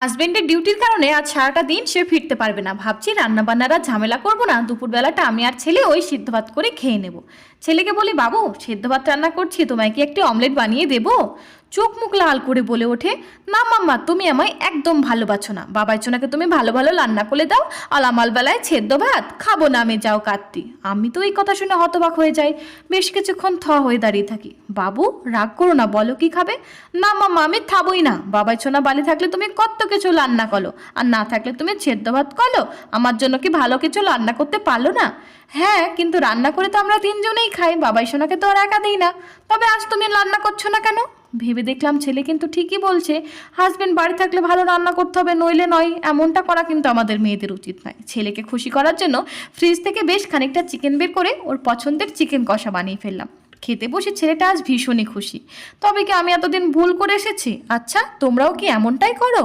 হাজবেন্ডের ডিউটির কারণে আজ সারাটা দিন সে ফিরতে পারবে না। ভাবছি রান্না বান্নার আর ঝামেলা করব না, দুপুরবেলাটা আমি আর ছেলে ওই সিদ্ধ ভাত করে খেয়ে নেব। ছেলেকে বলি, বাবু সেদ্ধ ভাত রান্না করছি, তোমায় কি একটি অমলেট বানিয়ে দেবো? চোখ মুখ লাল করে বলে ওঠে, না মাম্মা, তুমি আমায় একদম ভালোবাসো না। বাবাই চোনাকে তুমি ভালো ভালো রান্না করে দাও, আর আমার বেলায় সেদ্ধ ভাত খাবো না, আমি যাও কাঁদতি। আমি তো এই কথা শুনে হতবাক হয়ে যাই। বেশ কিছুক্ষণ হয়ে দাঁড়িয়ে থাকি। বাবু রাগ করো না, বলো কি খাবে? না মাম্মা, আমি খাবোই না। বাবাই ছোনা বালি থাকলে তুমি কত কিছু রান্না করো, আর না থাকলে তুমি সেদ্ধ ভাত করো। আমার জন্য কি ভালো কিছু রান্না করতে পারলো না? হ্যাঁ, কিন্তু রান্না করে তো আমরা তিনজনেই খাই, বাবাই সোনাকে তো আর একা দিই না। তবে আজ তুমি রান্না করছো না কেন? ভেবে দেখলাম ছেলে কিন্তু ঠিকই বলছে। হাজবেন্ড বাড়ি থাকলে ভালো রান্না করতে হবে, নইলে নয়। এমনটা করা কিন্তু আমাদের মেয়েদের উচিত নয়। ছেলেকে খুশি করার জন্য ফ্রিজ থেকে বেশ খানিকটা চিকেন বের করে ওর পছন্দের চিকেন কষা বানিয়ে ফেললাম। খেতে বসে ছেলেটা আজ ভীষণই খুশি। তবে কি আমি এতদিন ভুল করে এসেছি? আচ্ছা, তোমরাও কি এমনটাই করো?